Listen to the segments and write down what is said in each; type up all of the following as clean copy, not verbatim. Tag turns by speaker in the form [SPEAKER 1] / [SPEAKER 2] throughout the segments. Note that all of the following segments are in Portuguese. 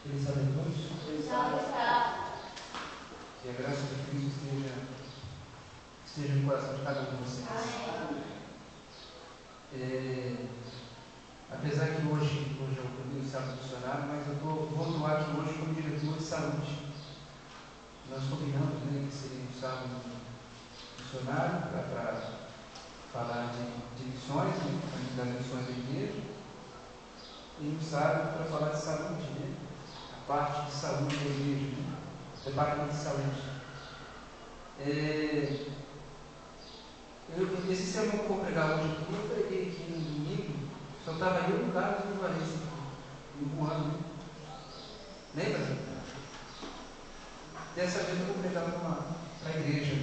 [SPEAKER 1] Eles sabem todos? Que a graça de Cristo esteja no coração de cada um de vocês. Apesar que hoje é o primeiro sábado missionário, mas eu vou atuar aqui hoje como diretor de saúde. Nós combinamos que seria um sábado missionário para falar de missões, das missões da igreja, e um sábado para falar de saúde, a parte de saúde da igreja, o departamento de saúde. Esse sermão que eu vou pregar hoje aqui, eu preguei aqui no domingo, só estava eu no Carlos e no Valência, no ano. Lembra? Dessa vez eu vou pregar para a igreja,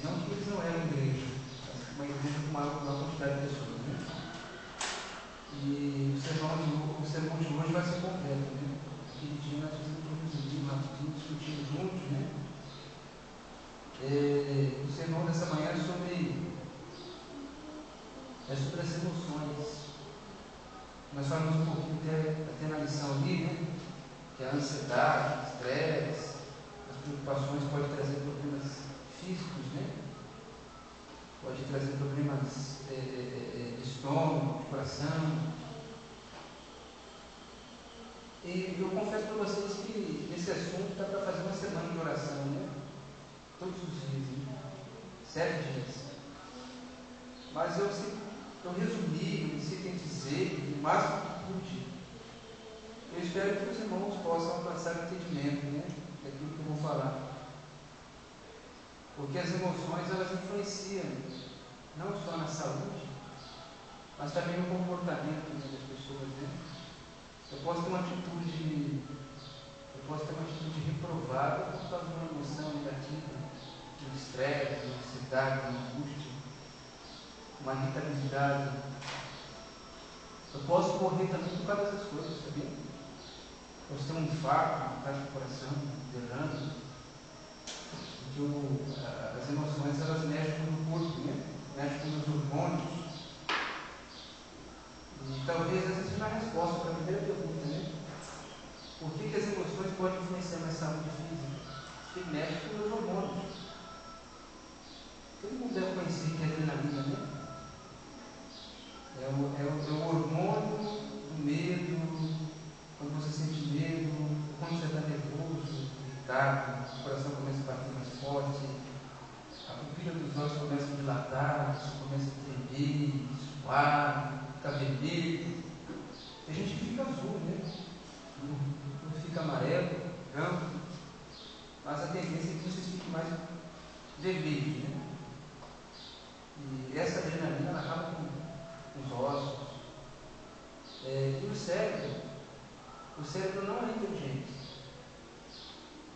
[SPEAKER 1] Não que eles não eram igreja, mas uma igreja com uma quantidade de pessoas, E o sermão de hoje vai ser completo, Aquele dia nós fizemos um livro rapidinho, discutindo juntos, O sermão dessa manhã é sobre as emoções. Nós falamos um pouquinho até na lição ali, que a ansiedade, o estresse, as preocupações podem trazer problemas físicos, Pode trazer problemas de estômago, de coração. E eu confesso para vocês que esse assunto dá para fazer uma semana de oração, Todos os dias, 7 dias. Mas eu resumi, eu sintetizei o máximo que pude. Eu espero que os irmãos possam alcançar o entendimento, daquilo que eu vou falar. Porque as emoções, elas influenciam não só na saúde, mas também no comportamento das pessoas, Eu posso ter uma atitude reprovada por causa de uma emoção negativa, de estresse, de ansiedade, de angústia, uma irritabilidade. Eu posso morrer também por causa dessas coisas, sabia? Posso ter um infarto, um ataque do coração, derrame. Porque as emoções, elas mexem com o corpo, Mexem com os hormônios. E talvez essa seja a resposta para a primeira pergunta, Por que as emoções podem influenciar na saúde física? Porque mexe com os hormônios. Todo mundo deve conhecer que é adrenalina, É o hormônio do medo, quando você sente medo, quando você está nervoso, irritado, o coração começa a bater mais forte, a pupila dos olhos começa a dilatar, você começa a tremer, suar, ficar vermelho. Tem gente que fica azul, Não fica amarelo, branco, mas a tendência é que vocês fiquem mais vermelhos, E essa adrenalina ela acaba com os ossos. E o cérebro não é inteligente.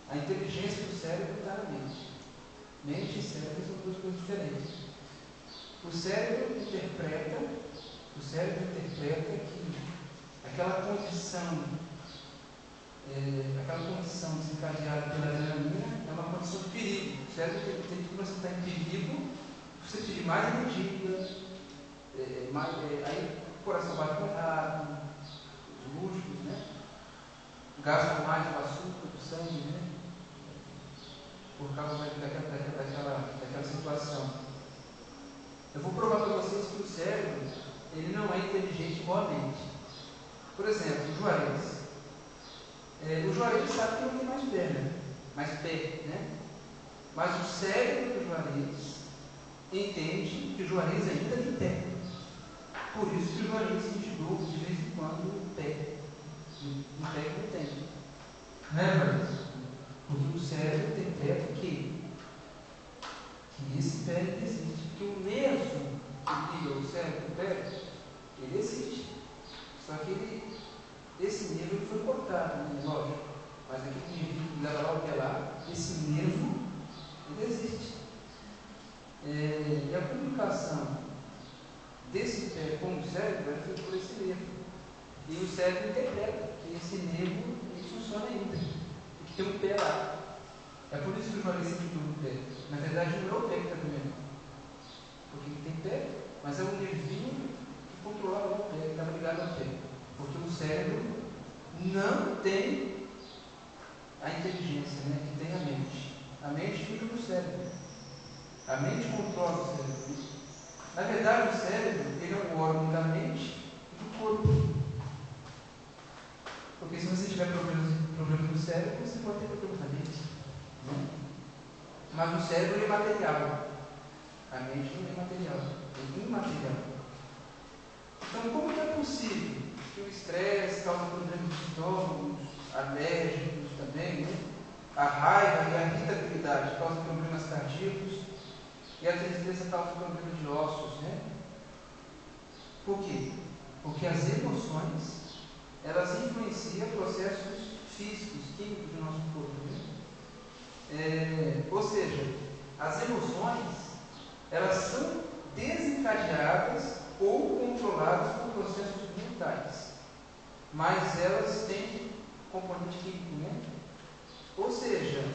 [SPEAKER 1] A inteligência do cérebro está na mente. Mente e cérebro são duas coisas diferentes. O cérebro interpreta que aquela condição desencadeada pela adrenalina é uma condição de perigo. O cérebro tem que, quando você está em perigo, você pedir mais energia, aí o coração bate mais rápido, os músculos, gastam mais o açúcar do sangue, por causa daquela situação. Eu vou provar para vocês que o cérebro, ele não é inteligente igual a mente. Por exemplo, o Juarez. O Juarez sabe que não tem mais perna, mais pé, Mas o cérebro do Juarez entende que o Juarez ainda tem pé. Por isso que o Juarez sente dor de vez em quando no pé. No pé que não tem. Juarez? Porque o cérebro interpreta que esse pé ele existe. Porque o nervo que liga o cérebro com o pé, ele existe. Só que esse nervo ele foi cortado, lógico. Mas aquele nervo que leva lá o pé lá, esse nervo, ele existe. E a comunicação desse pé com o cérebro é feita por esse nervo. E o cérebro interpreta que esse nervo ele funciona ainda. E que tem um pé lá. É por isso que o Juarez sente dor no pé. Na verdade, não é o pé que está doendo. Porque ele tem pé, mas é um nervinho que controlava o pé, que estava ligado ao pé. Porque o cérebro não tem a inteligência, né, que tem a mente. A mente fica no cérebro. A mente controla o cérebro. Na verdade, o cérebro ele é um órgão da mente e do corpo. Porque se você tiver problemas no cérebro, você pode ter problemas na mente. Né? Mas o cérebro é material. A mente não é material, é imaterial. Então, como que é possível que o estresse cause problemas de estômago, alérgicos também, né? A raiva e a irritabilidade causam problemas cardíacos e a tristeza causa problemas de ossos, né? Por quê? Porque as emoções elas influenciam processos físicos, químicos do nosso corpo. Né? Ou seja, as emoções elas são desencadeadas ou controladas por processos mentais, mas elas têm componente químico, né? Ou seja,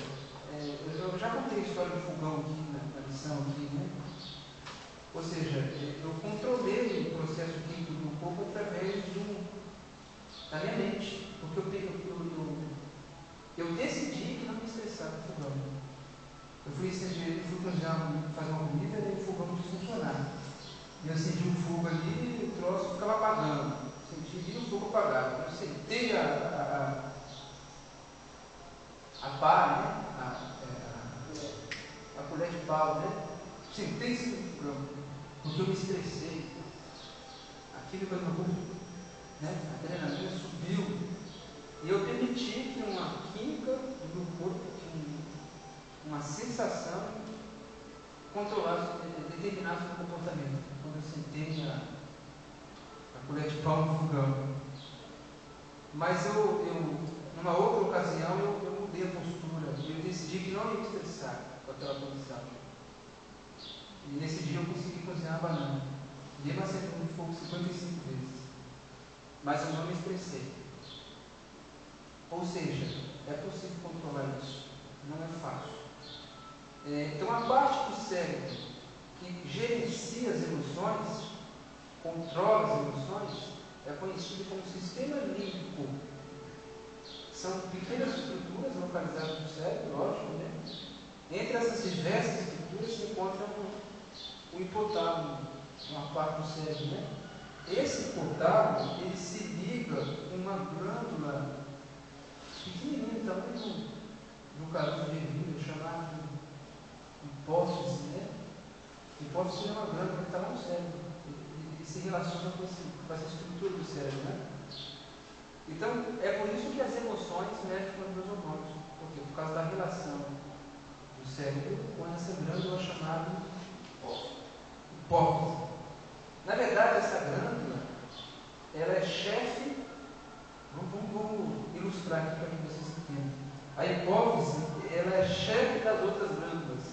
[SPEAKER 1] eu já contei a história do fogão aqui na lição aqui, né? Ou seja, eu controlei o processo químico do corpo através da minha mente, porque eu decidi que não me estressava com o fogão. Eu fui cozinhar, fazer uma comida e o fogão não funcionava. E eu senti um fogo ali e o troço ficava apagando. Senti o fogo apagado. Eu sentei a pá, né? A colher de pau, né? Sentei esse fogão, porque eu me estressei. Aquilo que eu não vou, né? A adrenalina subiu. E eu permiti que uma química do meu corpo, uma sensação, controlasse, determinasse o comportamento. Quando eu sentei a colher de pau no fogão. Mas numa outra ocasião, eu mudei a postura. Eu decidi que não ia me estressar com aquela condição. E nesse dia eu consegui cozinhar a banana. Mesmo acertando o fogo 55 vezes. Mas eu não me estressei. Ou seja, é possível controlar isso. Não é fácil. Então a parte do cérebro que gerencia as emoções, controla as emoções, é conhecido como sistema límbico. São pequenas estruturas localizadas no cérebro, lógico, né? Entre essas diversas estruturas se encontra o hipotálamo, uma parte do cérebro, né? Esse hipotálamo, ele se liga com uma glândula pequenininha, tamanho do caroço de ervilha, chamado hipófise, né? Hipófise é uma glândula que está lá no cérebro e se relaciona com essa estrutura do cérebro, né? Então, é por isso que as emoções mexem com os meus hormônios. Por quê? Por causa da relação do cérebro com essa glândula chamada hipófise. Na verdade, essa glândula, ela é chefe. Vamos ilustrar aqui para que vocês entendam. A hipófise, ela é chefe das outras glândulas.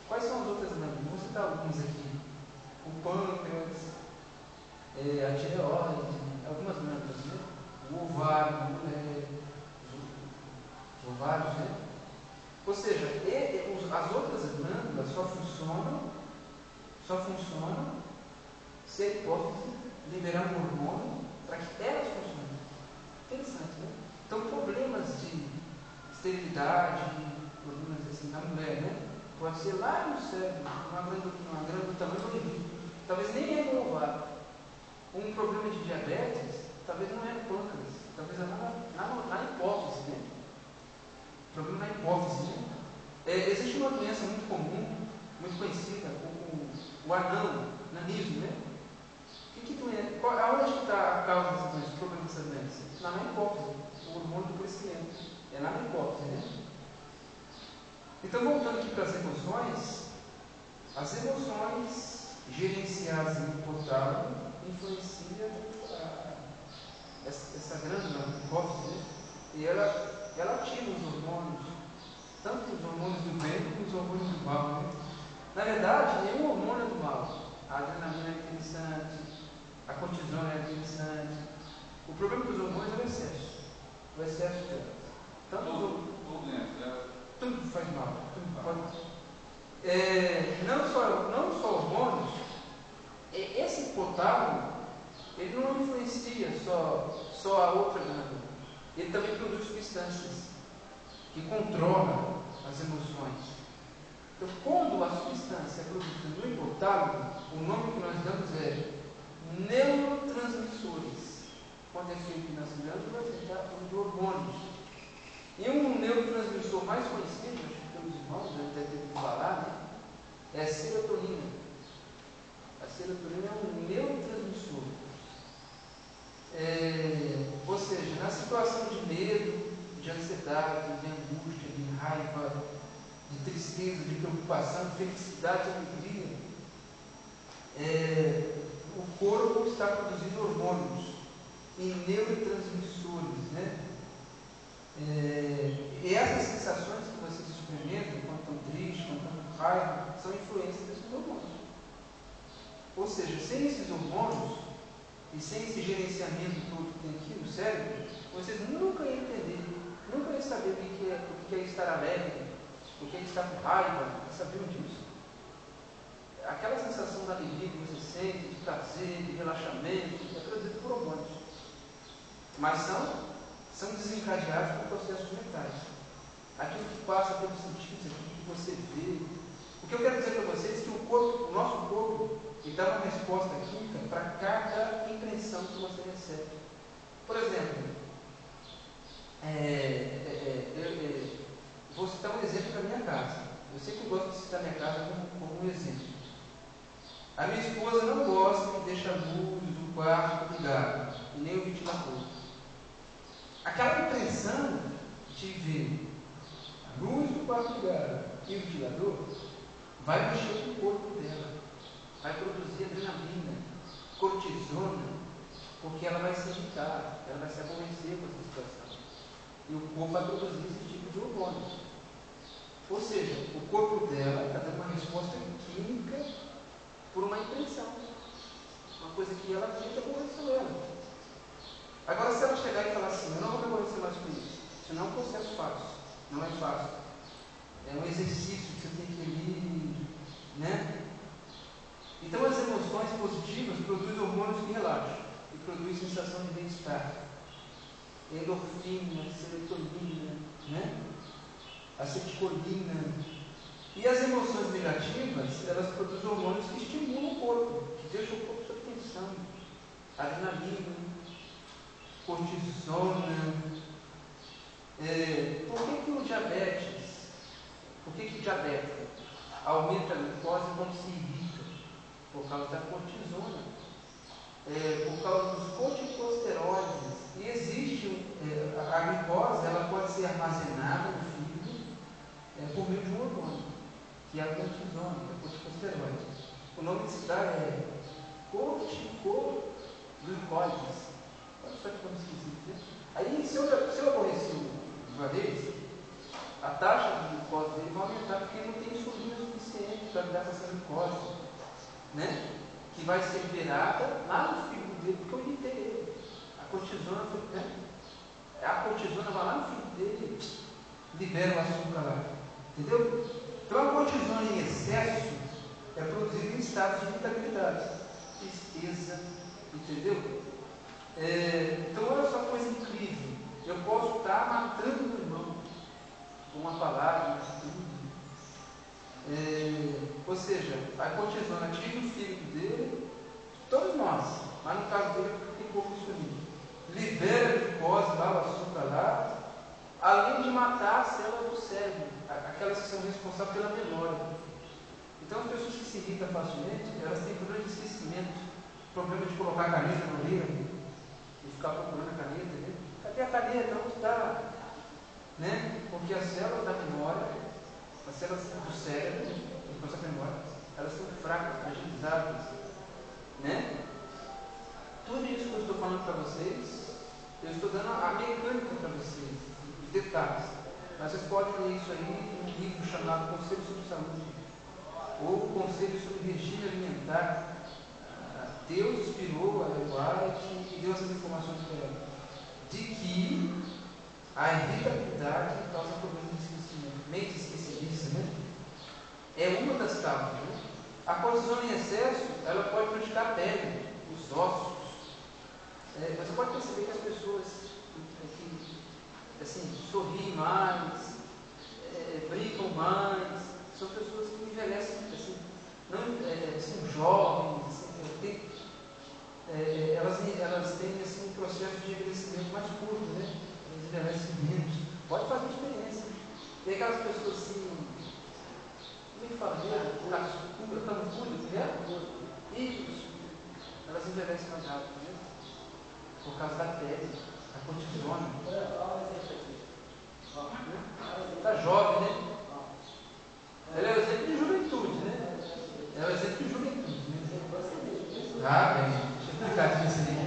[SPEAKER 1] Quais são as outras glândulas? Vou citar alguns aqui. O pâncreas, a tireoide, algumas glândulas, né? O ovário, os ovários, né? Ou seja, as outras glândulas só funcionam se a hipófise liberar um hormônio para que elas funcionem. Interessante, né? Então, problemas de esterilidade, problemas assim na mulher, né? Pode ser lá no cérebro, uma glândula do tamanho do rim. Talvez nem é no ovário. Um problema de diabetes, talvez não é no pâncreas, talvez é na hipófise, né? Problema na hipófise, né? Existe uma doença muito comum, muito conhecida, o nanismo, né? Aonde está a causa dessa doença, o problema dessa doença? Na hipófise, o hormônio do crescimento. É na hipófise, né? Então, voltando aqui para as emoções gerenciadas no hipotálamo influenciam essa glândula, a hipófise, né? E ela ativa os hormônios, tanto os hormônios do bem como os hormônios do mal, né? Na verdade, nenhum hormônio é do mal. A adrenalina é interessante, a cortisona é interessante. O problema dos hormônios é o excesso. O excesso de tudo faz mal. Tudo pode. Não só hormônios, esse hipotálamo, ele não influencia só a outra glândula. ele também produz substâncias que controlam as emoções. Então, quando a substância é produzida no hipotálamo, o nome que nós damos é neurotransmissores. Quando é feito nas glândulas, ele está falando de hormônios. E um neurotransmissor mais conhecido, acho que pelos irmãos, deve ter ouvido falar, né? É a serotonina. A serotonina é um neurotransmissor. Ou seja, na situação de medo, de ansiedade, de angústia, de raiva, de tristeza, de preocupação, de felicidade, de alegria, o corpo está produzindo hormônios e neurotransmissores, né? E essas sensações que vocês experimentam quando estão tristes, quando estão com raiva, são influências desses hormônios. Ou seja, sem esses hormônios e sem esse gerenciamento todo que tem aqui no cérebro, vocês nunca iam entender, nunca iam saber o que é estar alegre, o que é estar com raiva. Sabiam disso? Aquela sensação da alegria que você sente, de prazer, de relaxamento, é produzido por hormônios. Mas são desencadeados por processos mentais. Aquilo que passa pelos sentidos, aquilo que você vê. O que eu quero dizer para vocês é que o nosso corpo, ele dá uma resposta química para cada impressão que você recebe. Por exemplo, vou citar um exemplo da minha casa. Eu sempre gosto de citar minha casa como um exemplo. A minha esposa não gosta de deixar a luz do quarto ligada, e nem o ventilador. Aquela impressão de ver a luz do quarto ligada e o ventilador vai mexer com o corpo dela, vai produzir adrenalina, cortisona, porque ela vai se irritar, ela vai se aborrecer com essa situação. E o corpo vai produzir esse tipo de hormônio. Ou seja, o corpo dela está dando uma resposta química por uma impressão. Uma coisa que ela viu que aborreceu ela. Agora, se ela chegar e falar assim, eu não vou me aborrecer mais com isso. Isso não é um processo fácil. Não é fácil. É um exercício que você tem que ir, né? Então, as emoções positivas produzem hormônios que relaxam e produzem sensação de bem-estar. Endorfina, serotonina, né? Acetilcolina. E as emoções negativas, elas produzem hormônios que estimulam o corpo, que deixam o corpo sob tensão. Adrenalina, cortisona. Por que o diabetes aumenta a glicose quando se irrita? Por causa da cortisona. Por causa dos corticosteroides. E existe a glicose, ela pode ser armazenada no fígado por meio de um hormônio, que é a cortisona, que é a corticosteroide. O nome que se dá é corticoglicose. Olha só que nome esquisito, né? Aí, se eu aborreci uma vez, a taxa de glicose dele vai aumentar, porque ele não tem insulina suficiente para lidar com essa glicose, né? Que vai ser liberada lá no fígado dele, porque eu irritei ele. A cortisona vai lá no fígado dele, libera o açúcar lá. Entendeu? Então a cortisona em excesso é produzida em estados de irritabilidade, tristeza, entendeu? Então olha só que coisa incrível. Eu posso estar matando meu irmão com uma palavra, uma atitude. Ou seja, a cortisona atinge o fígado dele, todos nós, mas no caso dele tem pouco insulina. Libera a glicose lá, o açúcar lá, além de matar as células do cérebro, aquelas que são responsáveis pela memória. Então, as pessoas que se irritam facilmente, elas têm problema de esquecimento, problema de colocar a caneta no livro e ficar procurando a caneta, né? Cadê a caneta? Onde está? Né? Porque as células da memória, as células do cérebro, depois da memória, elas são fracas, fragilizadas, né? Tudo isso que eu estou falando para vocês, eu estou dando a mecânica para vocês, os detalhes. Mas vocês podem ler isso aí em um livro chamado Conselho sobre Saúde, ou Conselho sobre Regime Alimentar. Deus inspirou a White e deu essas informações para ela, de que a irritabilidade causa problemas de esquecimento, mente esquecediça, né? É uma das causas, né? A cortisona em excesso, ela pode prejudicar a pele, os ossos. Você pode perceber que as pessoas que assim, sorriem mais, brincam mais, são pessoas que envelhecem, assim, não, são jovens, assim, elas têm assim, um processo de envelhecimento mais curto, né? Elas envelhecem menos. Pode fazer diferença. Tem aquelas pessoas assim, como é que fala mesmo? Carrancudo, né? Isso. Elas envelhecem mais rápido, né? Por causa da pele, a cortisona. Está jovem, né? Ela é o exemplo de juventude, né? É o exemplo de juventude, né? Ah, bem, deixa eu explicar isso aí.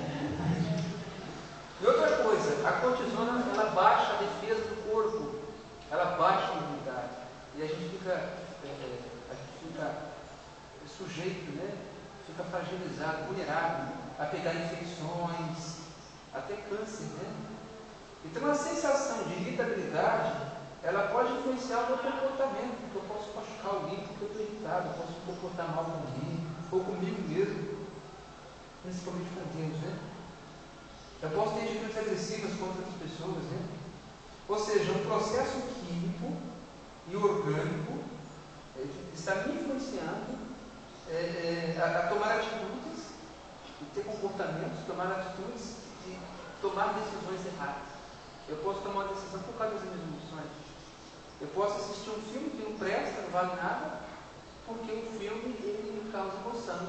[SPEAKER 1] E outra coisa, a cortisona, ela baixa a defesa do corpo, ela baixa a imunidade. E a gente fica sujeito, né? Fica fragilizado, vulnerável a pegar infecções, até câncer, né? Então a sensação de irritabilidade, ela pode influenciar o meu comportamento, porque eu posso machucar alguém porque eu estou irritado, eu posso me comportar mal com alguém, ou comigo mesmo, principalmente com Deus, né? Eu posso ter atitudes agressivas contra outras pessoas, né? Ou seja, um processo químico e orgânico está me influenciando a tomar atitudes, e ter comportamentos, tomar atitudes e tomar decisões erradas. Eu posso tomar uma decisão por causa das minhas emoções. Eu posso assistir um filme que não presta, não vale nada, porque o filme ele me causa emoção,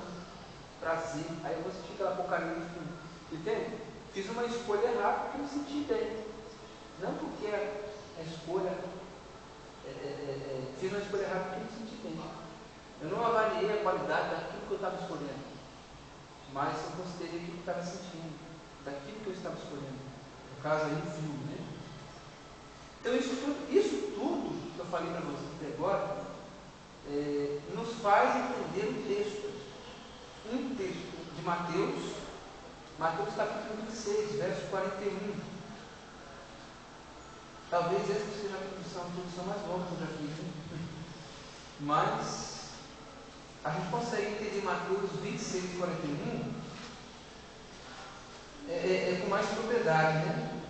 [SPEAKER 1] prazer. Aí eu vou assistir aquela porcaria do filme. Entende? Fiz uma escolha errada porque eu me senti bem. Não porque a escolha. Fiz uma escolha errada porque eu me senti bem. Eu não avaliei a qualidade daquilo que eu estava escolhendo, mas eu considerei aquilo que eu estava sentindo, daquilo que eu estava escolhendo. No caso aí, o filme, né? Então, isso tudo que eu falei para vocês até agora, nos faz entender um texto de Mateus capítulo 26, verso 41. Talvez essa seja a tradução mais longa que eu já fiz, né? Mas a gente consegue entender Mateus 26, 41 com mais propriedade, né?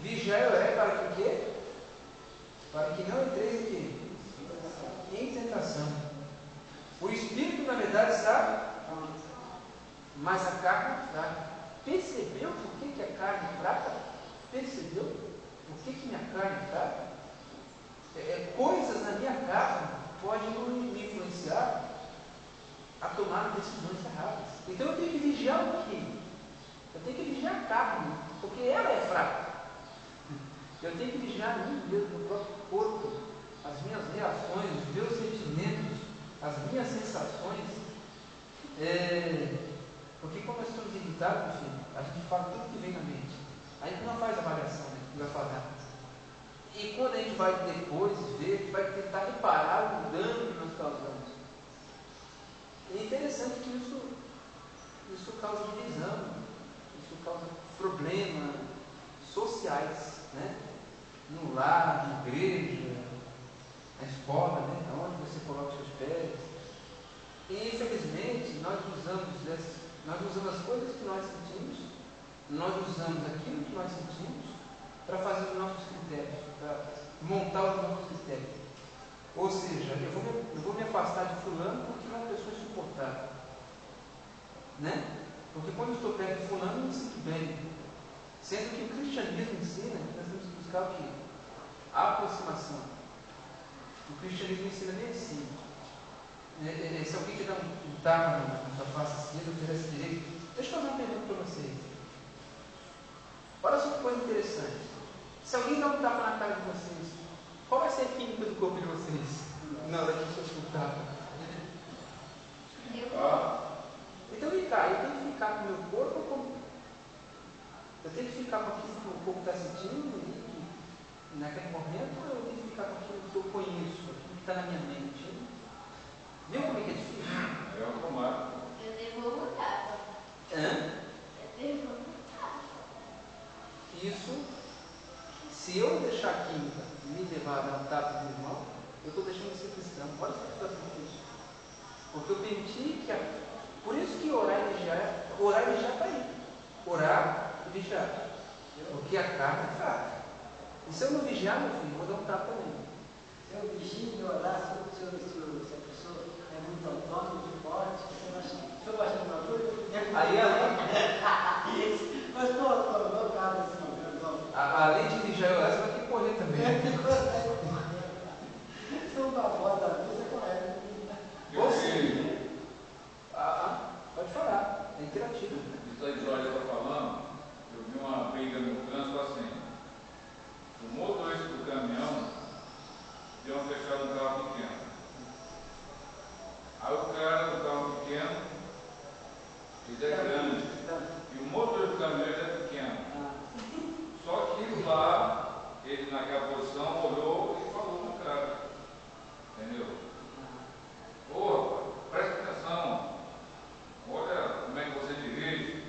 [SPEAKER 1] Vigiai e orai para que o quê? Para que não entreis em tentação. O espírito, na verdade, está, mas a carne é fraca. Percebeu por que a carne é fraca? Percebeu por que minha carne é fraca? Coisas na minha carne podem me influenciar a tomar decisões erradas. Então eu tenho que vigiar o quê? Eu tenho que vigiar a carne, porque ela é fraca. Eu tenho que vigiar a mim mesmo, o próprio corpo, as minhas reações, os meus sentimentos, as minhas sensações. Porque como nós estamos irritados, filho, a gente fala tudo que vem na mente. A gente não faz avaliação, né? Vai falar. E quando a gente vai depois ver, a gente vai tentar reparar o dano que nós causamos. É interessante que isso causa divisão, isso causa problemas sociais, né? No lar, na igreja, na escola, né? Onde você coloca os seus pés. E infelizmente nós usamos as coisas que nós sentimos, nós usamos aquilo que nós sentimos para fazer os nossos critérios, para montar os nossos critérios. Ou seja, eu vou me afastar de fulano porque é uma pessoa insuportável, né? Porque quando eu estou perto de fulano eu me sinto bem. Sendo que o cristianismo ensina que nós temos que buscar o quê? A aproximação. O cristianismo ensina bem assim. Se alguém te dá um tapa na sua face esquerda, oferece direito. Deixa eu fazer uma pergunta para vocês. Olha só que coisa interessante. Se alguém dá um tapa na cara de vocês, qual vai ser a química do corpo de vocês na hora que vocês o tapa? Então vem cá, eu tenho que ficar com o meu corpo ou com... Eu tenho que ficar com aquilo que o corpo está sentindo e naquele momento, ou eu tenho que ficar com aquilo que eu conheço, aquilo que está na minha mente? Viu como é que é difícil?
[SPEAKER 2] É automático.
[SPEAKER 3] Eu devolvo o tapa. Eu devolvo o tapa.
[SPEAKER 1] Isso, se eu deixar a química me levar a dar um tapa no meu irmão, eu estou deixando de ser cristão. Olha essa situação difícil. Porque eu permiti que... Por isso que orar e vigiar está aí. orar e vigiar. Porque a carne é fraca. E se eu não vigiar, meu filho, eu vou dar um tapa também.
[SPEAKER 2] Se eu vigio e orar, se a pessoa é muito autônoma, muito forte, você vai achar. Se eu gosto de uma coisa,
[SPEAKER 1] Aí
[SPEAKER 2] mas estou autônomo, cara, assim, grandão.
[SPEAKER 1] além de vigiar e orar, você vai ter que correr também.
[SPEAKER 2] São uma voz da vida, é correto.
[SPEAKER 1] Ou seja, pode falar, é interativo.
[SPEAKER 4] Isso aí que o Jorge está falando, eu vi uma briga no trânsito assim. O motorista do caminhão deu uma fechada no carro pequeno. Aí o cara do carro pequeno, ele é grande. E o motorista do caminhão ele é pequeno. Só que lá, ele naquela posição olhou e falou no cara. Entendeu? Ô, presta atenção. Olha como é que você dirige.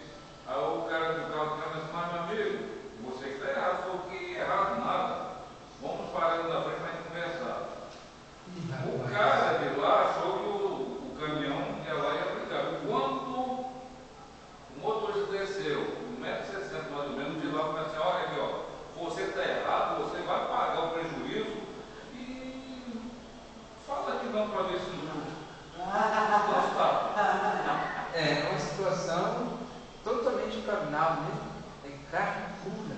[SPEAKER 4] Aí o cara do carro pequeno disse, mas meu amigo, você que está errado. Falou que errado nada. Vamos parar na frente para conversar. O cara de lá achou que o caminhão ia lá e ia brigar. Quando o motorista desceu, 1,60 m mais ou menos, de lá falou assim, olha aqui, ó, você está errado, você vai pagar o prejuízo e fala que não para ver se não está.
[SPEAKER 1] É uma situação totalmente carnal, né? É carne pura,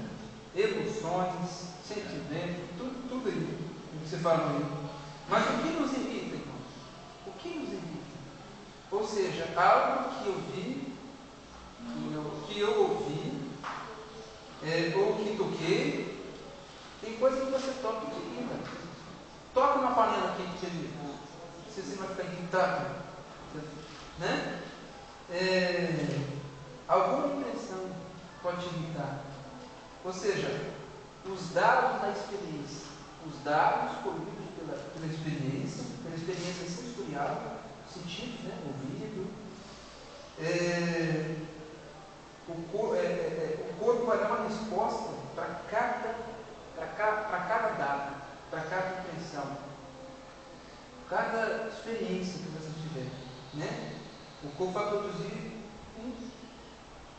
[SPEAKER 1] emoções, sentimentos, tudo aí, o que você falou aí. Mas o que nos irrita, irmão? O que nos irrita? Ou seja, algo que eu vi, que eu ouvi, ou que toquei, tem coisa que você toca e te irrita. Toca uma panela quente, você vai ficar irritado, né? Alguma impressão pode te irritar. Ou seja, os dados da experiência, os dados colhidos pela experiência sensorial, sentido, né? Ouvido, o corpo vai dar uma resposta para cada dado, para cada impressão, cada experiência que você tiver, né? O corpo vai produzir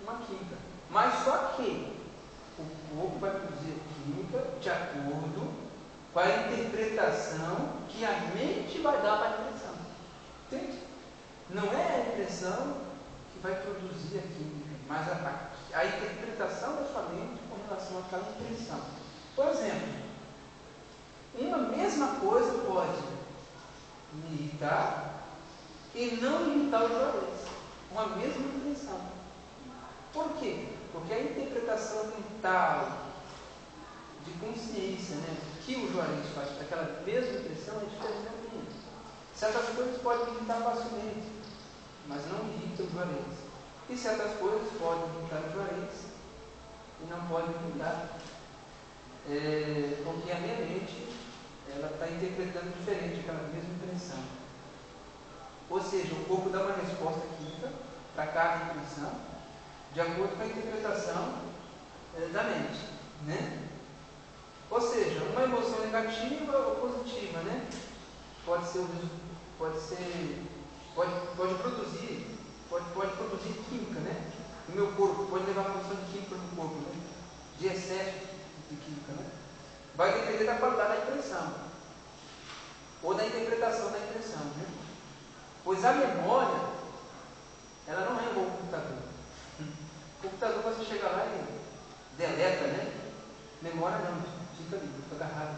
[SPEAKER 1] uma química, mas só que o corpo vai produzir química de acordo com a interpretação que a mente vai dar para a impressão. Entende? Não é a impressão que vai produzir a química, mas a interpretação da sua mente com relação àquela impressão. Por exemplo, uma mesma coisa pode me irritar e não irritar os joelhos. Uma mesma impressão. Por quê? Porque a interpretação mental, de consciência, né, que o Juarez faz para aquela mesma impressão é diferente da minha. Certas coisas podem me irritar facilmente, mas não me irritam o Juarez. E certas coisas podem irritar o Juarez e não podem me irritar, porque a minha mente está interpretando diferente aquela mesma impressão. Ou seja, o corpo dá uma resposta química para cada impressão, de acordo com a interpretação da mente, né? Ou seja, uma emoção negativa ou positiva, né? Pode produzir química, né? No meu corpo, pode levar a produção de química no corpo, né? De excesso de química, né? Vai depender da qualidade da impressão ou da interpretação da impressão, né? Pois a memória, ela não é igual ao computador. O computador você chega lá e deleta, né? Memória não, fica ali, fica agarrado.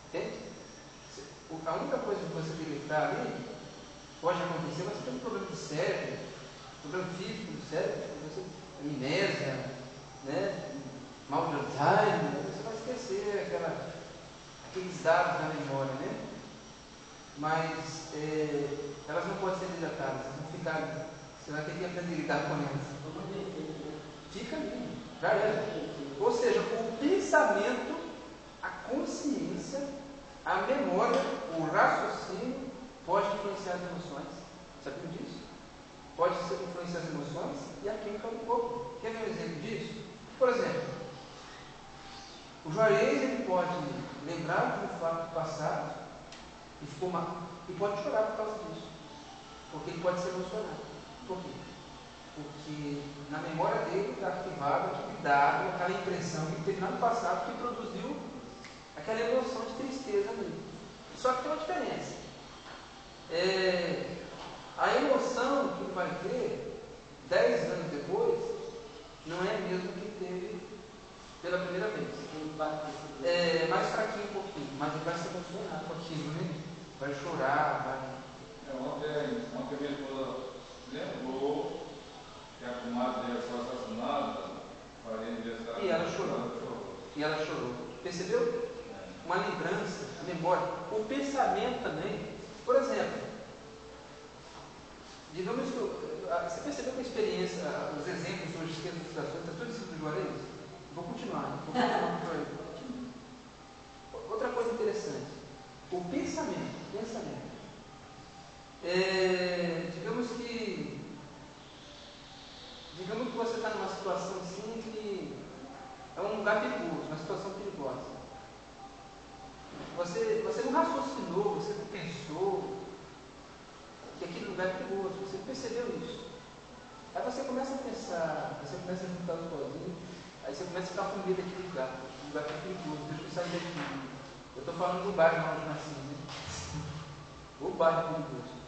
[SPEAKER 1] Entende? A única coisa que você deletar ali pode acontecer, você tem um problema de cérebro, problema físico do cérebro, amnésia, né? Mal de Alzheimer, você vai esquecer aqueles dados da memória, né? Mas elas não podem ser deletadas, elas vão ficar ali. Você vai ter que aprender a lidar com elas. Fica ali, já é. Ou seja, o pensamento, a consciência, a memória, o raciocínio pode influenciar as emoções. Sabiam disso? Pode influenciar as emoções e a química do corpo. Quer ver um exemplo disso? Por exemplo, o Juarez ele pode lembrar de um fato passado e pode chorar por causa disso. Porque ele pode se emocionar. Por quê? porque na memória dele está arquivado aquele dado, aquela impressão que ele teve lá no passado que produziu aquela emoção de tristeza nele. Só que tem uma diferença. A emoção que ele vai ter 10 anos depois não é a mesma que ele teve pela primeira vez. É mais fraquinho um pouquinho, mas ele vai se emocionar com aquilo, né? Vai chorar, vai.
[SPEAKER 4] Ontem minha esposa lembrou que a comadre dela foi assassinada, faria aniversário.
[SPEAKER 1] E ela chorou. E ela chorou. Percebeu? Uma lembrança, a memória. O pensamento também. Por exemplo, digamos que você percebeu que a experiência, os exemplos hoje de situações, está tudo isso do Juarez? Vou continuar com o Juarez. Outra coisa interessante, o pensamento. Digamos que você está numa situação assim que é um lugar perigoso, uma situação perigosa. Você não raciocinou, você não pensou que aquele lugar é perigoso, você percebeu isso. Aí você começa a pensar, você começa a juntar os pozinhos, aí você começa a ficar com medo daquele lugar. O lugar que é perigoso, deixa eu sair daqui. Eu estou falando do bairro onde eu nasci, né? O bairro é perigoso.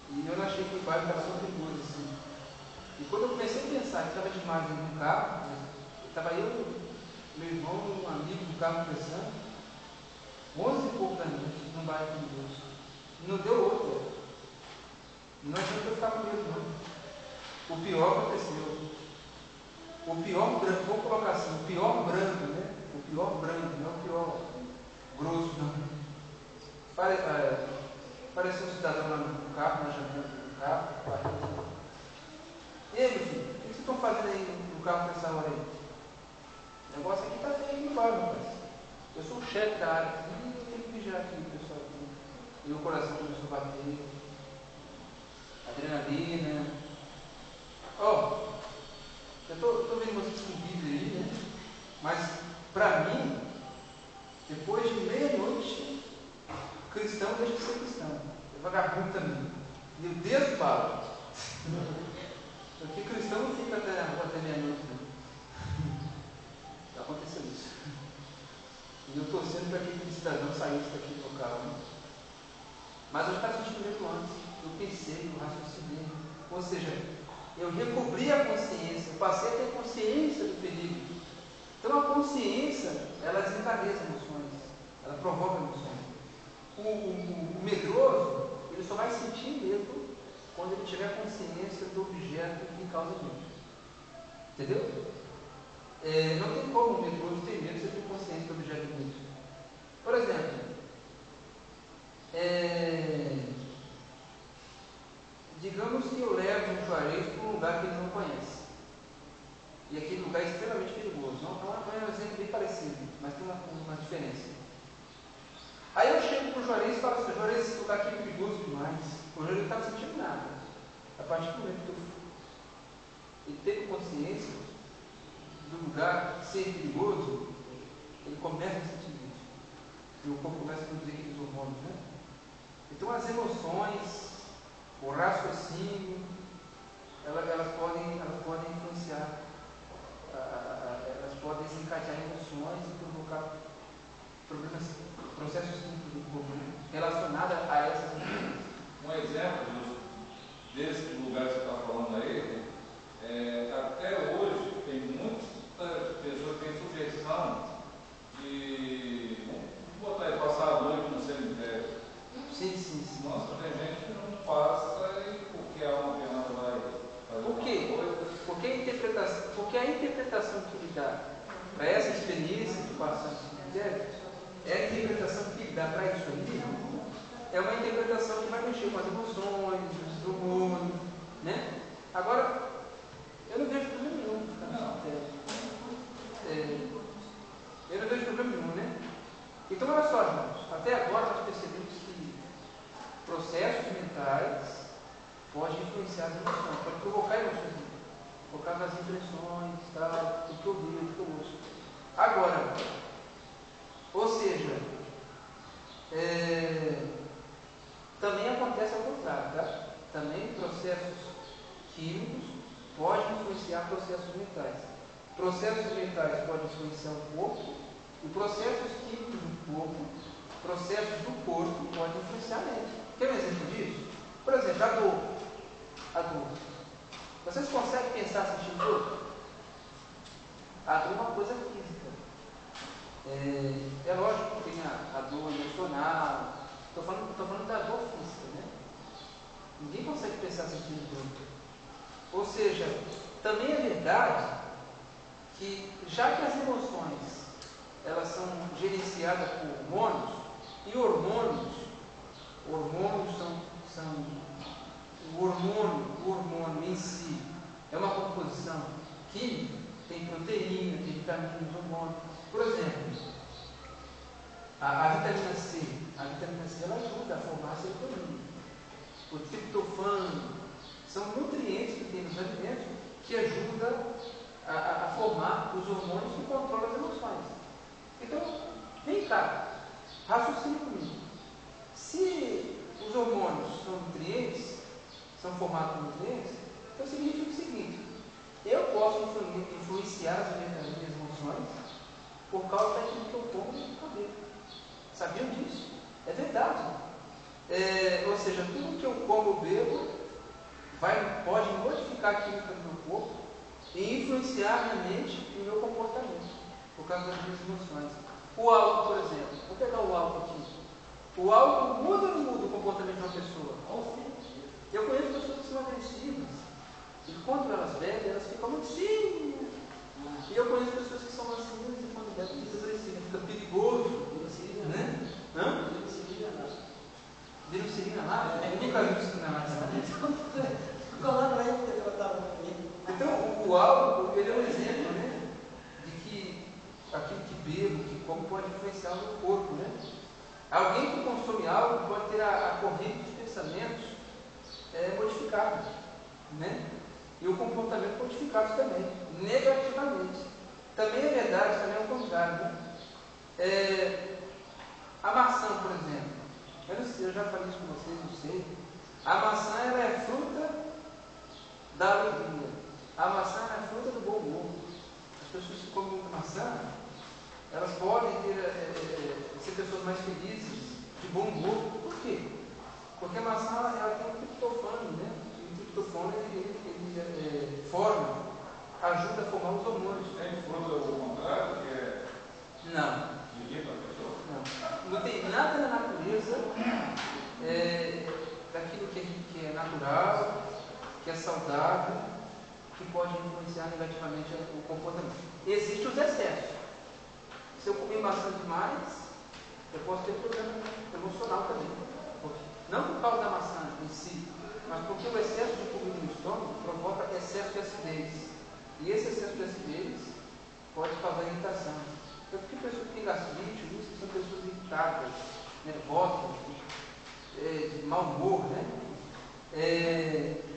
[SPEAKER 1] E eu não achei que o bairro estava tão perigoso assim. E quando eu comecei a pensar que estava demais no carro, estava eu, meu irmão, um amigo do carro conversando, 11 e pouco da noite, num bairro perigoso. Não deu outra. Não adianta eu ficar com medo, não. O pior aconteceu. O pior branco, vamos colocar assim, o pior branco, né? O pior branco, não é o pior grosso, não. Pareceu um cidadão lá no carro, na janela do carro. E aí, meu filho, o que vocês estão fazendo aí no carro nessa hora aí? O negócio aqui está feio no bar, rapaz. Eu sou o chefe da área aqui, eu tenho que vigiar aqui o pessoal aqui. E meu coração começou a bater. Adrenalina. Eu estou vendo vocês com vídeo aí, né? Mas, para mim, depois de meia-noite, cristão deixa de ser cristão. É vagabundo também. E eu desço bala. Porque cristão não fica até meia-noite, não. Aconteceu isso. E eu torcendo para que aquele cidadão saísse daquele local. Né? Mas eu estava sentindo medo antes. Eu pensei, eu raciocinei. Ou seja, eu recobri a consciência, eu passei a ter consciência do perigo. Então a consciência, ela desencadeia as emoções, ela provoca emoções. O medroso, ele só vai sentir medo quando ele tiver consciência do objeto que causa medo. Entendeu? Não tem como o medroso ter medo se ele tem consciência do objeto do medo. Por exemplo, digamos que eu levo um Juarez para um lugar que ele não conhece. E aquele lugar é extremamente perigoso. Não é um exemplo bem parecido, mas tem uma diferença. Aí eu chego para o Juarez e falo assim: Juarez, esse lugar aqui é perigoso demais. O Juarez não estava sentindo nada. A partir do momento que ele teve consciência do lugar ser perigoso, ele começa a sentir isso. E o corpo começa a produzir aqueles hormônios, né? Então as emoções, o raciocínio, elas podem influenciar, elas podem desencadear emoções e provocar processos químicos do corpo, né? Relacionados a essas emoções.
[SPEAKER 4] Um exemplo desse lugar que você está falando aí, até hoje tem muitas pessoas que têm sugestão de botar aí, passar a noite no cemitério.
[SPEAKER 1] Sim.
[SPEAKER 4] Nossa, tem gente que não passa e porque a alma penada vai fazer
[SPEAKER 1] Por quê? Porque a interpretação que ele dá para essa experiência de passar no cemitério é a interpretação que ele dá para isso aí. É uma interpretação que vai mexer com as emoções, os humores, né? Agora, eu não vejo problema nenhum no cemitério. Eu não vejo problema nenhum, né? Então, olha só, irmãos, até agora nós percebemos que processos mentais podem influenciar as emoções, podem provocar emoções, por causa das impressões, tal, do que eu vi, do que eu ouço. Agora, ou seja, também acontece ao contrário, tá? Também processos químicos pode influenciar processos mentais. Processos mentais podem influenciar o corpo, e processos químicos do corpo, processos do corpo podem influenciar a mente. Quer um exemplo disso? Por exemplo, a dor. A dor. Vocês conseguem pensar sentindo dor? A dor é uma coisa física. É lógico que tem a dor emocional. Estou falando da dor física, né? Ninguém consegue pensar sentindo dor. Ou seja, também é verdade que, já que as emoções elas são gerenciadas por hormônios, e hormônios são o hormônio em si é uma composição química, tem proteína, tem vitaminas, hormônios. Por exemplo, a vitamina C ela ajuda a formar a serotonina. O triptofano são nutrientes que tem nos alimentos que ajudam a formar os hormônios que controlam as emoções. Então, vem cá, raciocina comigo. Se os hormônios são nutrientes, são formados por nutrientes, então significa o seguinte: eu posso influenciar as minhas emoções por causa daquilo que eu como no cabelo. Sabiam disso? É verdade. Ou seja, tudo que eu como ou bebo pode modificar a química do meu corpo e influenciar minha mente e o meu comportamento, por causa das minhas emoções. O álcool, por exemplo, vou pegar o álcool aqui. O álcool muda ou não muda o comportamento de uma pessoa? Eu conheço pessoas que são agressivas, e quando elas bebem, elas ficam mansinhas. E eu conheço pessoas que são mansinhas e quando bebem, ficam agressivas, fica perigoso. Né? Hã? Viram sirina lá? Eu nunca vi sirina lá. Então, o álcool, ele é um exemplo, né, de que aquilo que bebo, que como, pode influenciar o meu corpo, né? Alguém que consome álcool pode ter a corrente dos pensamentos modificada, né? E o comportamento modificado também, negativamente. Também é verdade, também é o contrário, né? A maçã, por exemplo. Eu já falei isso com vocês, não sei. A maçã ela é fruta da alegria. A maçã é fruta do bom humor. As pessoas que comem muita maçã, elas podem ser pessoas mais felizes, de bom humor. Por quê? Porque a maçã ela tem um triptofano, né? E o triptofano ele ajuda a formar os hormônios.
[SPEAKER 4] Tem fruta ao contrário, que é.
[SPEAKER 1] Não. Não tem nada na natureza daquilo que é natural, que é saudável, que pode influenciar negativamente o comportamento. Existem os excessos. Se eu comer maçã demais, eu posso ter problema emocional também. Não por causa da maçã em si, mas porque o excesso de comida no estômago provoca excesso de acidez. E esse excesso de acidez pode causar irritação. Então, porque pessoas que têm gastrite, isso são pessoas irritadas, nervosas, de mau humor, né?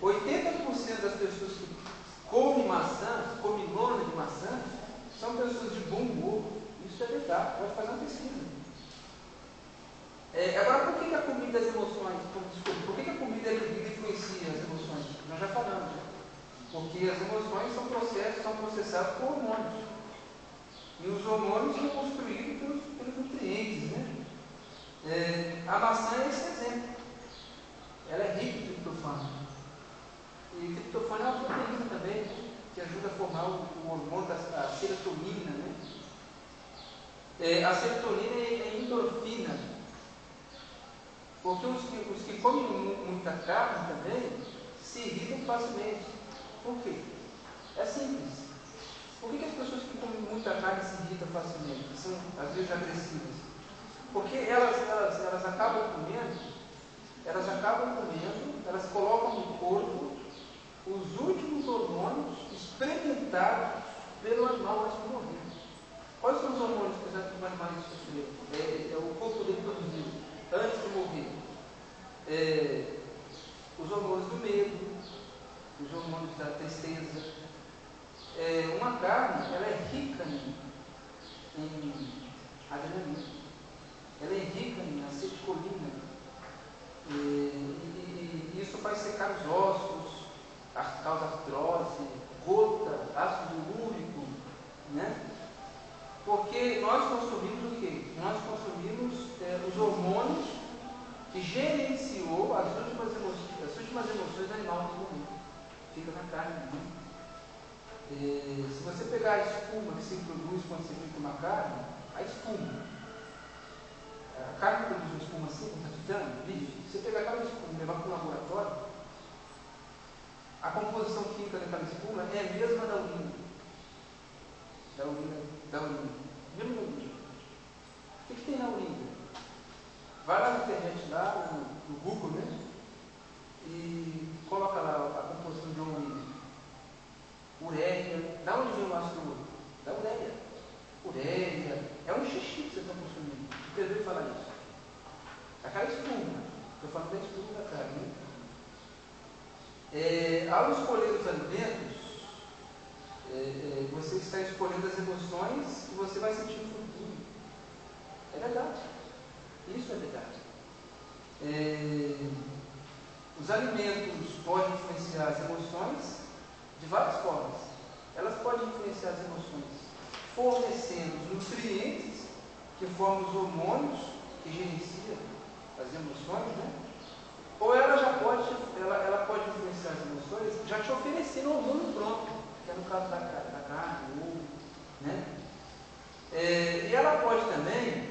[SPEAKER 1] 80% das pessoas que comem maçã, comem lona de maçã, são pessoas de bom humor. Isso é verdade, pode fazer uma pesquisa. Agora, por que a comida e as emoções, por que a comida e a bebida influenciam as emoções? Nós já falamos. Porque as emoções são processadas por hormônios. E os hormônios são construídos pelos nutrientes, né? A maçã é esse exemplo. Ela é rica em triptofano. E triptofano é uma proteína também, que ajuda a formar o hormônio da serotonina, né? A serotonina é endorfina. Porque os que comem muita carne também se irritam facilmente. Por quê? É simples. Por que as pessoas que comem muita carne se irritam facilmente? São, às vezes, agressivas? Porque elas acabam comendo, elas colocam no corpo os últimos hormônios experimentados pelo animal antes de morrer. Quais são os hormônios que os animais sofreram? O corpo dele produziu antes de morrer. Os hormônios do medo, os hormônios da tristeza. Uma carne, ela é rica em adrenalina, ela é rica em acetilcolina, e isso faz secar os ossos, causa artrose, animal no momento, fica na carne. Né? Se você pegar a espuma que se produz quando você frita uma carne, a espuma, a carne produz uma espuma assim, quando está fritando, bife. Se você pegar aquela espuma e levar para o laboratório, a composição química daquela espuma é a mesma da urina. Mesmo da urina. O que tem na urina? Vai lá na internet, lá no Google, né? E coloca lá a composição de uma urina. Ureia. Da onde vem o ácido úrico? Da ureia. Ureia. É um xixi que você está consumindo. Entendeu falar isso? Aquela espuma. Estou falando da espuma da carne. Né? Ao escolher os alimentos, você está escolhendo as emoções que você vai sentir no futuro. É verdade. Isso é verdade. Os alimentos podem influenciar as emoções de várias formas. Elas podem influenciar as emoções fornecendo os nutrientes que formam os hormônios que gerenciam as emoções, né? Ou ela pode influenciar as emoções já te oferecendo o hormônio pronto, que é no caso da carne, do ovo, né? E ela pode também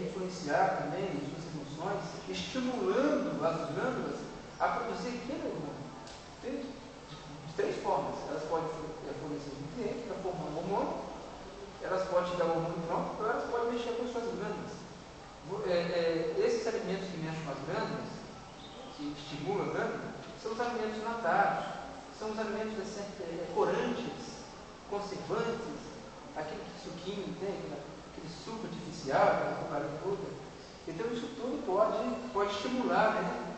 [SPEAKER 1] influenciar também as suas emoções, estimulando as glândulas a produzir aquele hormônio. De três formas. Elas podem fornecer nutrientes para formar um hormônio, elas podem te dar o hormônio pronto, ou elas podem mexer com as suas glândulas. Esses alimentos que mexem com as glândulas, que estimulam a glândula, são os alimentos natários, são os alimentos corantes, conservantes, aquele suquinho, aquele suco artificial, aquela porcaria toda. Então isso tudo pode estimular, né,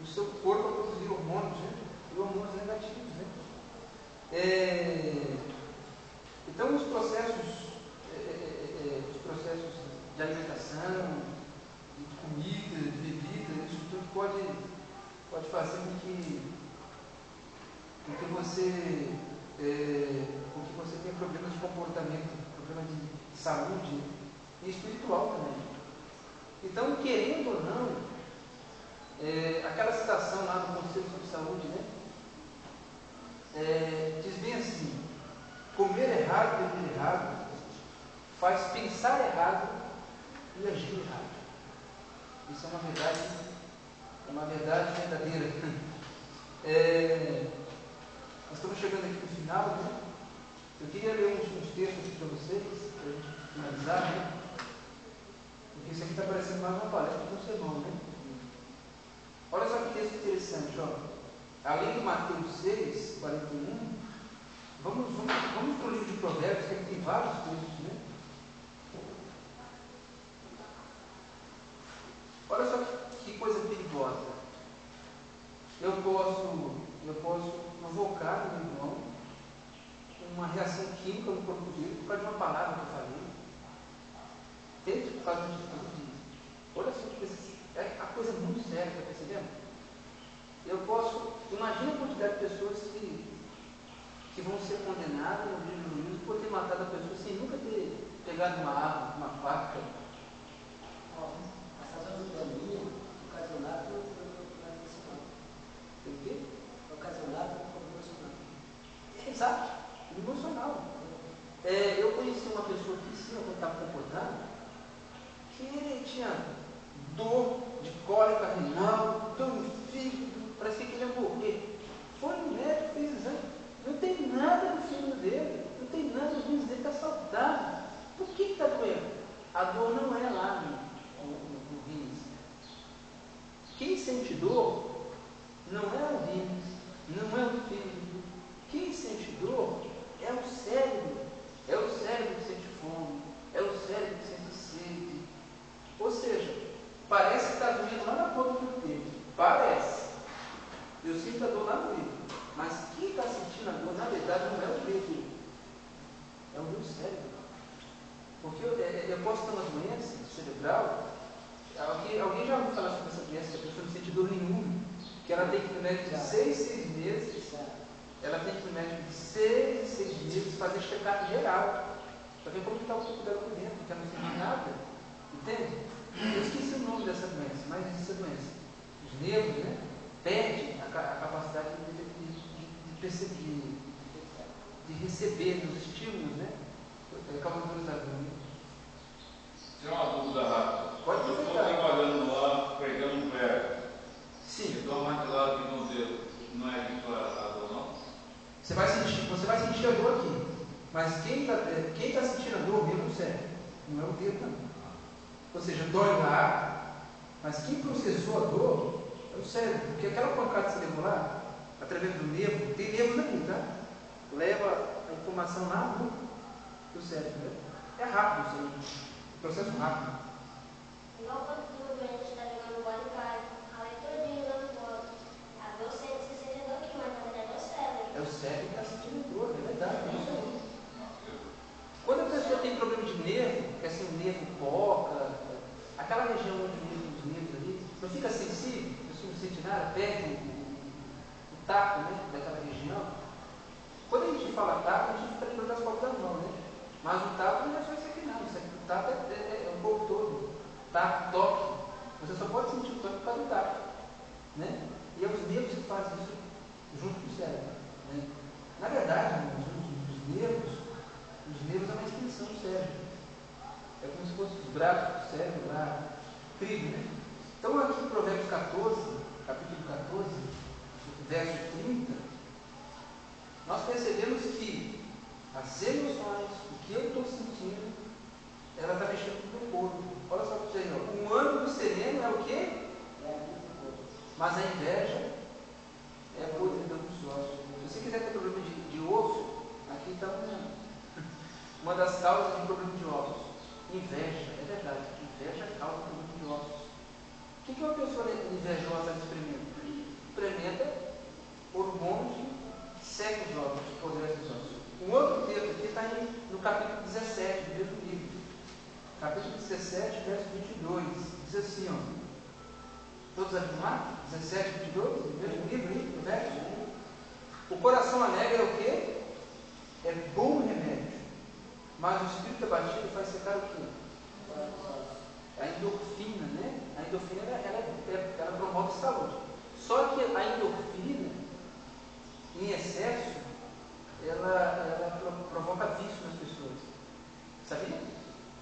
[SPEAKER 1] o seu corpo a produzir hormônios, né, e hormônios negativos. Né? Então os processos de alimentação, de comida, de bebida, isso tudo pode fazer com que você tenha problemas de comportamento, problemas de saúde e espiritual também. Então, querendo ou não, aquela citação lá no Conselho sobre Saúde, né, diz bem assim: comer errado, beber errado, faz pensar errado e agir errado. Isso é uma verdade verdadeira. Nós estamos chegando aqui no final, né? Eu queria ler uns textos aqui para vocês, para a gente finalizar, né? Porque isso aqui está parecendo mais uma palestra do sermão, né? Olha só que texto interessante, ó. Além do Mateus 6, 41, vamos para o livro de Provérbios, que aqui tem vários textos, né? Olha só que coisa perigosa. Eu posso provocar no meu irmão uma reação química no corpo dele por causa de uma palavra que eu falei. Ele por causa de uma atitude. Olha só que coisa, é a coisa muito séria, está percebendo? Imagina a quantidade de pessoas que vão ser condenadas no dia do juízo por ter matado a pessoa sem nunca ter pegado uma arma, uma faca.
[SPEAKER 2] Essa zootania ocasionada pelo problema emocional.
[SPEAKER 1] Pelo quê?
[SPEAKER 2] Ocasionada pelo problema emocional.
[SPEAKER 1] Exato, emocional. Eu conheci uma pessoa que sim, quando estava comportando, que ele tinha dor de cólica renal, dor no fígado, parecia que ele ia morrer. Foi no médico, fez exame, não tem nada no fígado dele, não tem nada nos rins dele, está saudável. Por que está doendo? A dor não é lá no rins. Quem sente dor não é o rins, não é o fígado. Quem sente dor é o cérebro. É o cérebro que sente fome, é o cérebro que sente sede. Ou seja, parece que está doendo lá na ponta do dedo. Parece. Eu sinto a dor lá no dedo. Mas quem está sentindo a dor, na verdade, não é o dedo. É o meu cérebro. Porque eu posso ter uma doença cerebral. Alguém já ouviu falar sobre essa doença que a pessoa não sente dor nenhuma? Que ela tem que ir no médico de 6 meses. Ela tem que ir no médico de 6 meses fazer check-up geral. Para ver como está o corpo dela por dentro, porque ela não sente nada. Entende? Eu esqueci o nome dessa doença, mas existe essa doença. nervos, né, perde a capacidade de perceber, de receber os estímulos, né, causadores da dor.
[SPEAKER 4] Tem uma dúvida rápida.
[SPEAKER 1] Pode
[SPEAKER 4] Eu estou
[SPEAKER 1] perguntar.
[SPEAKER 4] trabalhando lá, pregando um prego.
[SPEAKER 1] Sim.
[SPEAKER 4] Eu dou uma martelada aqui no dedo. Não é isso a dor, não?
[SPEAKER 1] Você vai sentir a dor aqui. Mas quem tá sentindo a dor mesmo é o cérebro, não é o dedo, não. Ou seja, dói lá, mas quem processou a dor é o cérebro. Porque aquela pancada cerebral, através do nervo, tem nervos aqui, tá? Leva a informação lá do cérebro. Né? É rápido isso aí. Processo rápido.
[SPEAKER 3] Igual quando o doente está jogando bola e cai, rala todinho na bola. A dor você sente a dor aqui, mas na verdade é o cérebro.
[SPEAKER 1] É o cérebro que está sentindo a dor, é verdade, é isso aí. Quando a pessoa tem problema de nervo, que é assim, o nervo boca, aquela região onde os nervos ali, não fica sensível, a pessoa não sente nada, perde o tato, né, daquela região. Quando a gente fala tato, a gente fica lembrando das palmas da mão, né? Mas o tato não é só isso aqui não, o tato é o corpo todo. Tato, toque. Você só pode sentir o toque por causa do tato. Né? E é os nervos que fazem isso junto com o cérebro. Né? Na verdade, os nervos é uma extensão do cérebro. É como se fosse os braços do cérebro lá, incrível, né? Então aqui em Provérbios 14, capítulo 14, verso 30, nós percebemos que as emoções, o que eu estou sentindo, ela está mexendo com o meu corpo. Olha só para vocês, o ânimo sereno é o quê? Mas a inveja é a podridão dos ossos. Se você quiser ter problema de osso, aqui está uma das causas de problema de ossos. Inveja, é verdade. Inveja causa problema de ossos. O que uma pessoa invejosa experimenta? Experimenta hormônios que secam os ossos, que apodrecem os ossos. Um outro texto aqui está no capítulo 17 do mesmo livro. Capítulo 17, verso 22. Diz assim, ó. Todos afirmaram? 17, 22, do mesmo livro aí, verso. O coração alegre é o quê? É bom remédio. Mas o espírito abatido faz secar o quê? A endorfina, né? A endorfina ela promove saúde. Só que a endorfina, em excesso, ela provoca vício nas pessoas. Sabia?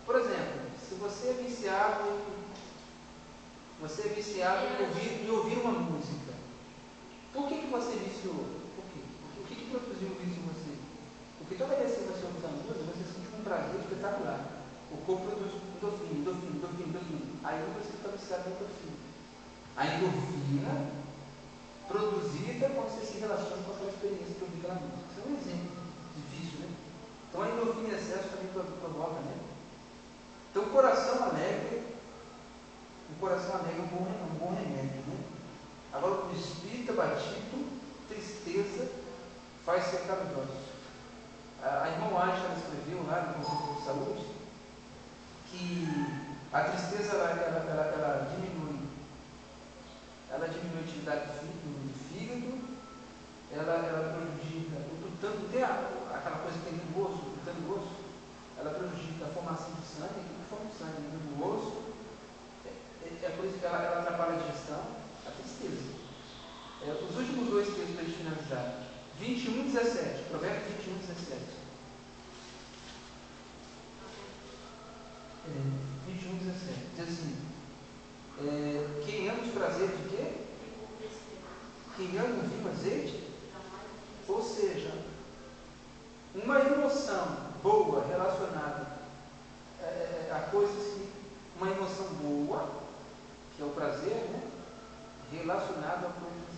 [SPEAKER 1] Por exemplo, se você é viciado em ouvir uma música, por que você viciou? Por quê? O que produziu o vício em você? Porque toda vez que você ouve essa música, você sente um prazer espetacular. O corpo produz endorfina. Aí você fica viciado em endorfina. A endorfina produzida quando você se relaciona com aquela experiência que eu vi aquela música. Isso é um exemplo de vício, né? Então a endorfina em excesso também provoca, né? Então o coração alegre é um bom remédio, né? Agora o espírito abatido, tristeza, faz secar os ossos. A irmã Ângela escreveu lá no Conselho de Saúde que a tristeza ela diminui a atividade do fígado, ela prejudica tanto tem aquela coisa que tem no osso, ela prejudica a formação de sangue, aquilo que forma o sangue no osso, é por isso que ela atrapalha a digestão, a tristeza. Os últimos dois textos para a gente finalizar, 21:17, Provérbios 21:17. 21:17, diz assim, quem ama os prazeres de quê? Quem ama o vinho azeite? Ou seja, uma emoção boa relacionada a coisas que, uma emoção boa, que é o prazer, né? Relacionado a coisas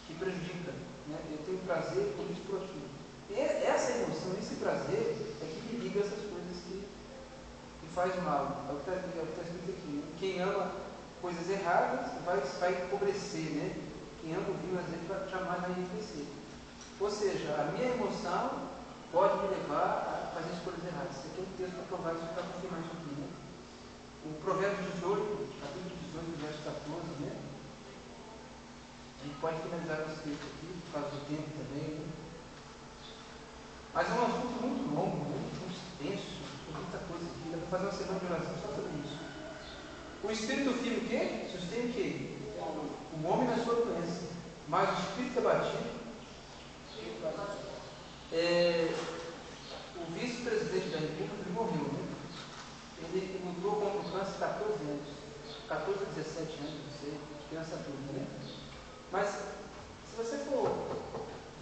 [SPEAKER 1] que prejudicam, né? Eu tenho prazer por isso, por aquilo. Essa emoção, esse prazer é que me liga a essas coisas que faz mal. É o que está escrito aqui, né? Quem ama coisas erradas vai empobrecer, né? Quem ama o vinho azeite jamais vai enriquecer. Ou seja, a minha emoção pode me levar a fazer escolhas erradas. Esse aqui é um texto para provar isso, para confirmar isso aqui, né? O Provérbio 18, capítulo 18, verso 14, né? A gente pode finalizar com esse texto aqui, por causa do tempo também, né? Mas é um assunto muito longo, muito extenso, tem muita coisa aqui. Dá para fazer uma semana de oração só sobre isso. O espírito firme o quê? Sustém o quê? mas o espírito abatido. O vice-presidente da República, ele morreu, né? Ele lutou contra o câncer 14 anos, 14 a 17 anos, não sei, criança adulta, né? Mas, se você for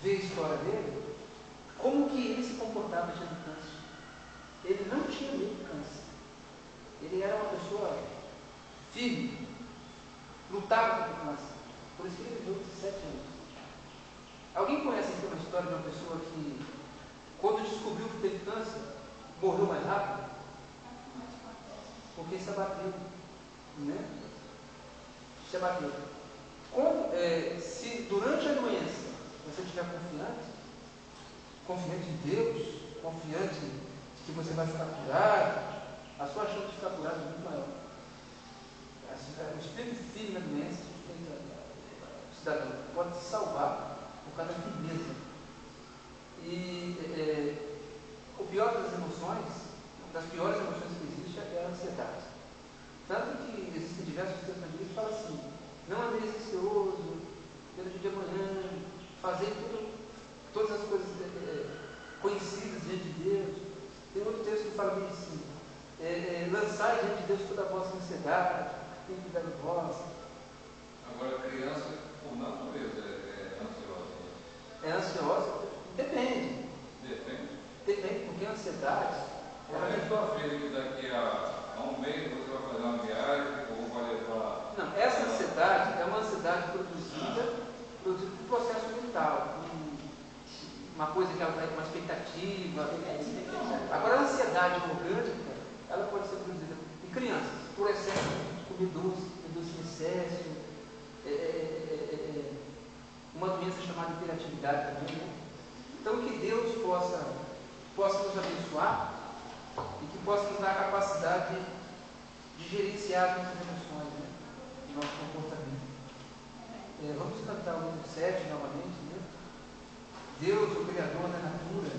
[SPEAKER 1] ver a história dele, como que ele se comportava diante do câncer? Ele não tinha medo do câncer. Ele era uma pessoa firme, lutava contra o câncer. Por isso que ele viveu 17 anos. Alguém conhece aqui uma história de uma pessoa que, quando descobriu que teve câncer, morreu mais rápido? Porque se abateu, né? Se abateu. Se durante a doença você estiver confiante em Deus, confiante de que você vai ficar curado, a sua chance de ficar curado é muito maior. O espírito firme na doença, o cidadão pode se salvar por causa da firmeza. E o pior das emoções, uma das piores emoções que existe é a ansiedade. Tanto que existem diversos textos que falam assim: não andeis ansioso pelo dia de amanhã, fazer todas as coisas conhecidas diante de Deus. Tem outro texto que fala bem assim: lançai diante de Deus toda a vossa ansiedade, tem que cuidar de vós.
[SPEAKER 4] Agora, a criança, por natureza, é ansiosa.
[SPEAKER 1] É ansiosa? Depende.
[SPEAKER 4] Depende,
[SPEAKER 1] porque a ansiedade.
[SPEAKER 4] Ela é sua filha que daqui a um mês você vai fazer uma viagem ou vai levar.
[SPEAKER 1] Não, essa ansiedade é uma ansiedade produzida por processo mental. Uma coisa que ela está com uma expectativa. Agora, a ansiedade orgânica, ela pode ser produzida em crianças, por excesso de comer doce em excesso, uma doença chamada hiperatividade também, né? Então, que Deus possa nos abençoar e que possa nos dar a capacidade de gerenciar as nossas emoções, né? O nosso comportamento. Vamos cantar o número 7 novamente, né? Deus, o Criador da natura,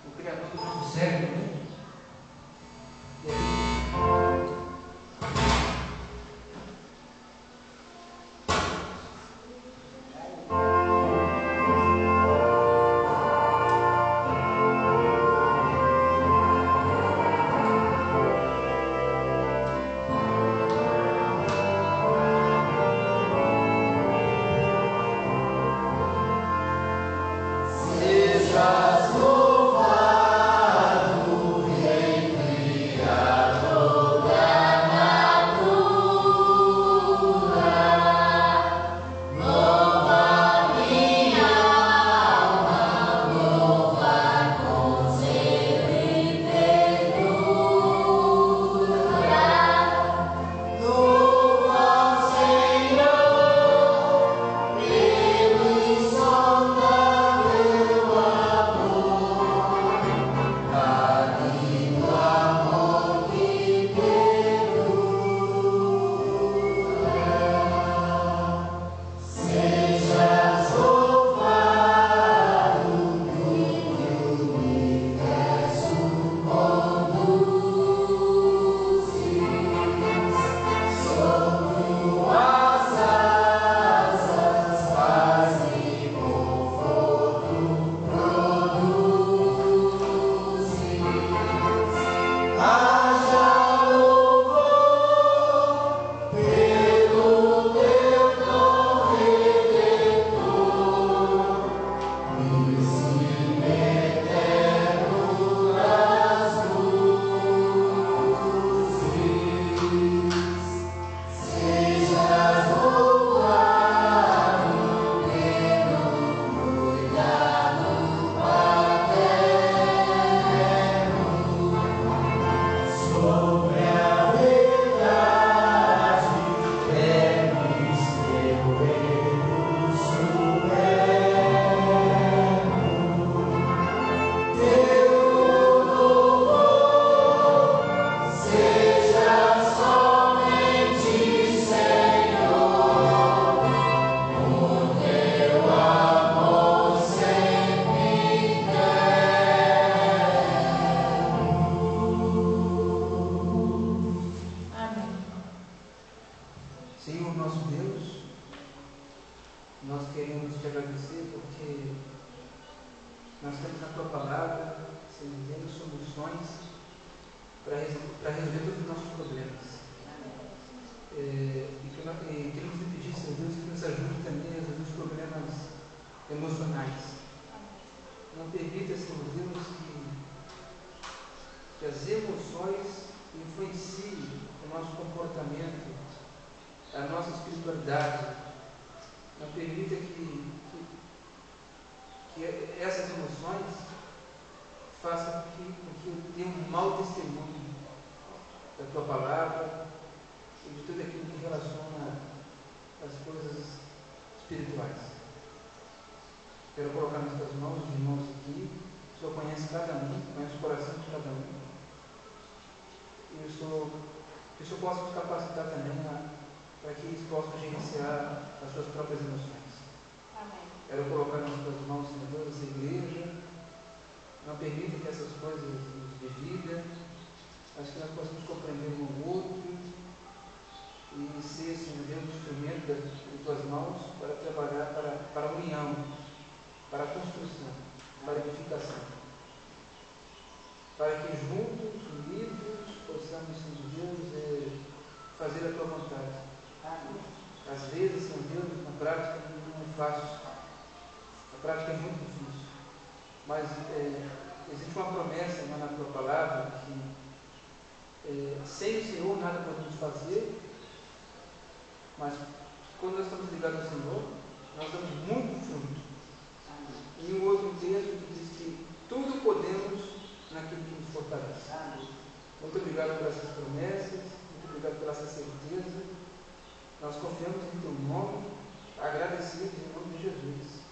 [SPEAKER 1] o Criador do nosso cérebro, né? nós queremos te agradecer porque nós temos na tua palavra, Senhor Deus, soluções para resolver todos os nossos problemas. E queremos te pedir, Senhor Deus, que nos ajude também a resolver os problemas emocionais. Não permita, Senhor Deus, que as emoções influenciem o nosso comportamento, a nossa espiritualidade. Não permita que essas emoções façam com que eu tenha um mau testemunho da tua palavra e de tudo aquilo que relaciona as coisas espirituais. Quero colocar nas tuas mãos os irmãos aqui. O Senhor conhece cada um, conhece o coração de cada um. E que o Senhor possa nos capacitar também para que eles possam gerenciar as suas próprias emoções.
[SPEAKER 5] Amém.
[SPEAKER 1] Quero colocar nas tuas mãos, Senhor Deus, essa igreja. Não permita que essas coisas nos dividam, mas que nós possamos compreender um ao outro e ser, Senhor Deus, um instrumento de tuas mãos para trabalhar para a união, para a construção, para a edificação. Para que juntos, unidos, possamos, Senhor Deus, fazer a tua vontade. Às vezes, Senhor Deus, na prática não é fácil. A prática é muito difícil. Mas existe uma promessa na tua palavra que sem o Senhor nada podemos fazer, mas quando nós estamos ligados ao Senhor, nós damos muito fruto. E um outro texto que diz que tudo podemos naquilo que nos fortalece. Muito obrigado por essas promessas, muito obrigado pela essa certeza. Nós confiamos em teu nome, agradecidos em nome de Jesus.